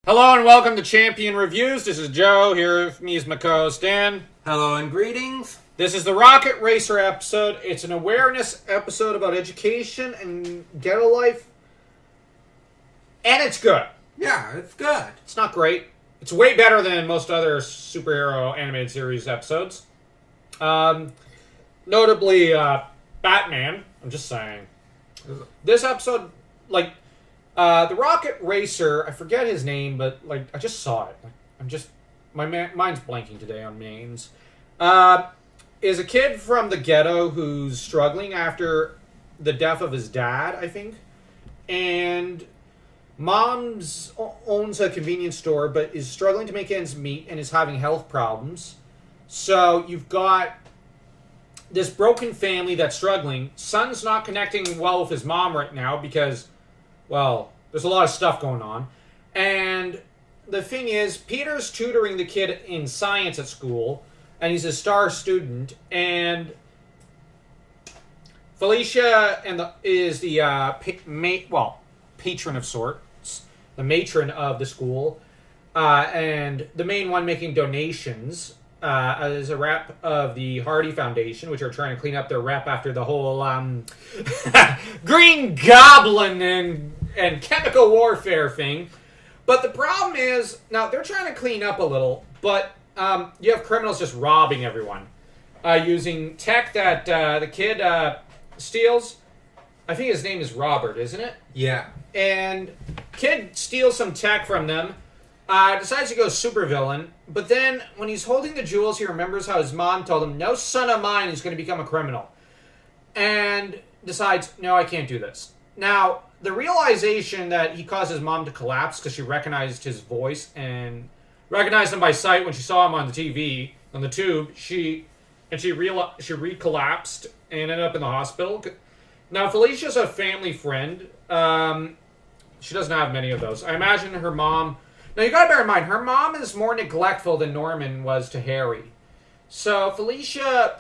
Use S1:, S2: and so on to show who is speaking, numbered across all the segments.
S1: Hello and welcome to Champion Reviews. This is Joe. Here with me is my co-host Dan.
S2: Hello and greetings.
S1: This is the Rocket Racer episode. It's an awareness episode about education and ghetto life. And it's good.
S2: Yeah, it's good.
S1: It's not great. It's way better than most other superhero animated series episodes. Notably, Batman. I'm just saying. This episode, the Rocket Racer, I forget his name, but, I just saw it. My mind's blanking today on names. Is a kid from the ghetto who's struggling after the death of his dad, I think. And mom's owns a convenience store, but is struggling to make ends meet and is having health problems. So you've got this broken family that's struggling. Son's not connecting well with his mom right now because, well, there's a lot of stuff going on. And the thing is, Peter's tutoring the kid in science at school, and he's a star student. And Felicia is the patron of sorts, the matron of the school, and the main one making donations as a rep of the Hardy Foundation, which are trying to clean up their rep after the whole Green Goblin and chemical warfare thing. But the problem is, now they're trying to clean up a little, but you have criminals just robbing everyone using tech that the kid steals. I think his name is Robert, isn't it?
S2: Yeah.
S1: And kid steals some tech from them, decides to go supervillain, but then when he's holding the jewels, he remembers how his mom told him, no son of mine is going to become a criminal. And decides, no, I can't do this. Now, the realization that he caused his mom to collapse because she recognized his voice and recognized him by sight when she saw him on the TV, on the tube, she re-collapsed and ended up in the hospital. Now, Felicia's a family friend. She doesn't have many of those. I imagine her mom... Now, you gotta bear in mind, her mom is more neglectful than Norman was to Harry. So, Felicia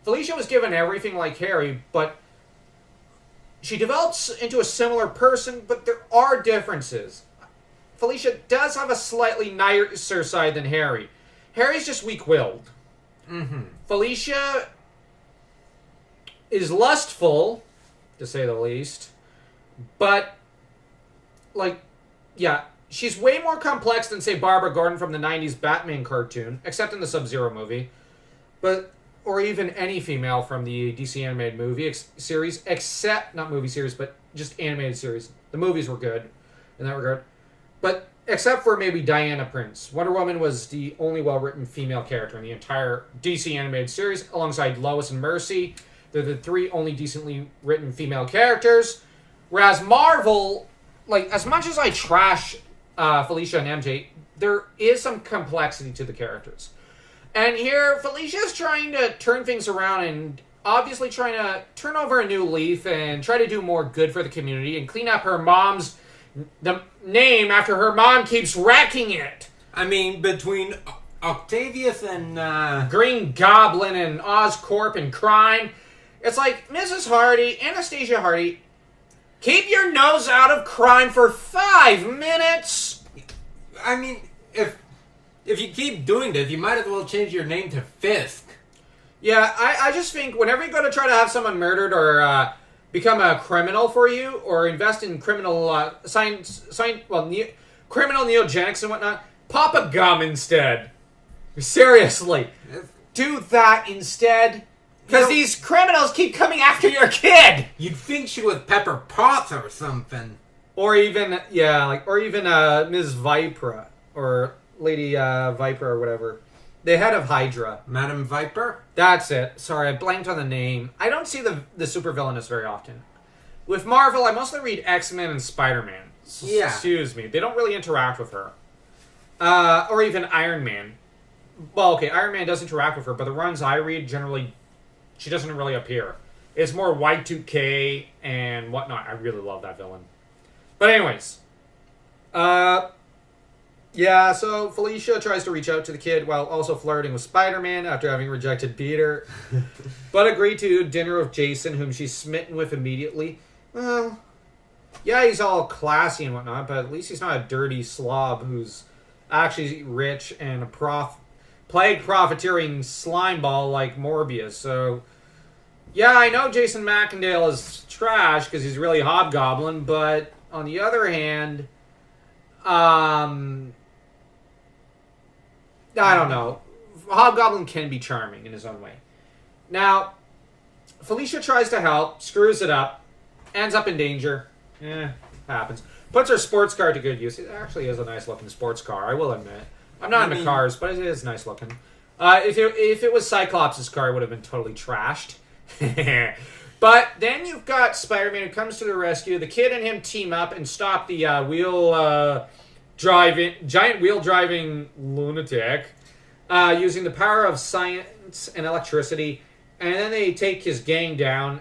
S1: was given everything like Harry, but she develops into a similar person, but there are differences. Felicia does have a slightly nicer side than Harry. Harry's just weak-willed.
S2: Mm-hmm.
S1: Felicia is lustful, to say the least, but, she's way more complex than, say, Barbara Gordon from the 90s Batman cartoon, except in the Sub-Zero movie, or even any female from the DC animated movie series, except, not movie series, but just animated series. The movies were good in that regard. But except for maybe Diana Prince. Wonder Woman was the only well-written female character in the entire DC animated series, alongside Lois and Mercy. They're the three only decently written female characters. Whereas Marvel, as much as I trash Felicia and MJ, there is some complexity to the characters. And here, Felicia's trying to turn things around and obviously trying to turn over a new leaf and try to do more good for the community and clean up her mom's name after her mom keeps wrecking it.
S2: I mean, between Octavius and
S1: Green Goblin and Oscorp and crime, it's like, Mrs. Hardy, Anastasia Hardy, keep your nose out of crime for 5 minutes.
S2: I mean, if you keep doing this, you might as well change your name to Fisk.
S1: Yeah, I just think whenever you go to try to have someone murdered or become a criminal for you, or invest in criminal criminal neogenics and whatnot, pop a gum instead. Seriously. Do that instead. Because these criminals keep coming after your kid!
S2: You'd think she was Pepper Potts or something.
S1: Or even, Ms. Vipra, or Lady Viper or whatever. The head of Hydra.
S2: Madam Viper?
S1: That's it. Sorry, I blanked on the name. I don't see the supervillainess very often. With Marvel, I mostly read X-Men and Spider-Man.
S2: Yeah.
S1: Excuse me. They don't really interact with her. Or even Iron Man. Well, okay, Iron Man does interact with her, but the runs I read, generally, she doesn't really appear. It's more Y2K and whatnot. I really love that villain. But anyways. Yeah, so Felicia tries to reach out to the kid while also flirting with Spider-Man after having rejected Peter. But agreed to dinner with Jason, whom she's smitten with immediately. Well, Yeah, he's all classy and whatnot, but at least he's not a dirty slob who's actually rich and a plague profiteering slimeball like Morbius. So, yeah, I know Jason McIndale is trash because he's really Hobgoblin, but on the other hand, I don't know. Hobgoblin can be charming in his own way. Now, Felicia tries to help, screws it up, ends up in danger. Happens. Puts her sports car to good use. It actually is a nice looking sports car, I will admit. I'm not into cars, but it is nice looking. If it was Cyclops' car, it would have been totally trashed. But then you've got Spider-Man who comes to the rescue. The kid and him team up and stop the giant wheel driving lunatic using the power of science and electricity. And then they take his gang down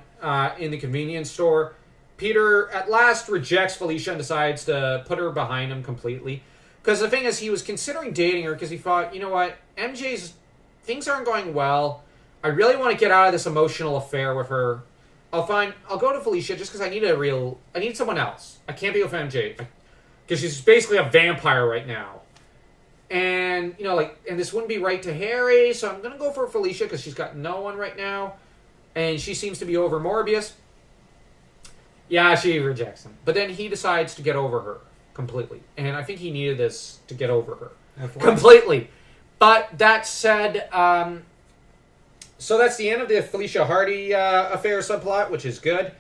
S1: in the convenience store. Peter at last rejects Felicia and decides to put her behind him completely. Because the thing is, he was considering dating her because he thought, you know what, MJ's things aren't going well. I really want to get out of this emotional affair with her. I'll go to Felicia just because I need someone else. I can't be with MJ because she's basically a vampire right now. And, and this wouldn't be right to Harry, so I'm going to go for Felicia because she's got no one right now. And she seems to be over Morbius. Yeah, she rejects him. But then he decides to get over her completely. And I think he needed this to get over her. Completely. But that said, so that's the end of the Felicia Hardy affair subplot, which is good.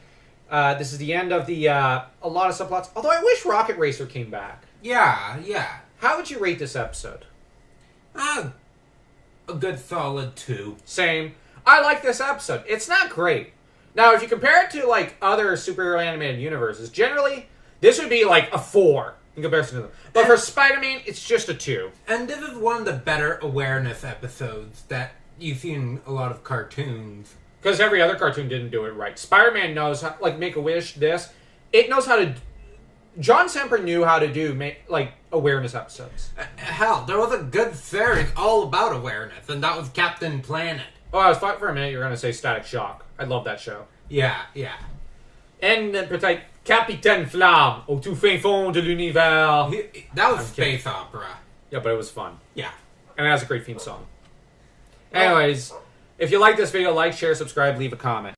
S1: This is the end of the a lot of subplots. Although I wish Rocket Racer came back.
S2: Yeah.
S1: How would you rate this episode?
S2: A good solid 2.
S1: Same. I like this episode. It's not great. Now, if you compare it to, other superhero animated universes, generally, this would be, a 4 in comparison to them. But for Spider-Man, it's just a 2.
S2: And this is one of the better awareness episodes that you see in a lot of cartoons.
S1: Because every other cartoon didn't do it right. Spider-Man knows, how, Make-A-Wish, this. It knows how to... John Semper knew how to do, awareness episodes.
S2: Hell, there was a good series all about awareness, and that was Captain Planet.
S1: Oh, I was thought for a minute you were going to say Static Shock. I love that show.
S2: Yeah.
S1: And peut-être Capitaine Flamme, au tout fin fond de l'univers.
S2: That was space opera.
S1: Yeah, but it was fun.
S2: Yeah.
S1: And it has a great theme song. Anyways, if you like this video, like, share, subscribe, leave a comment.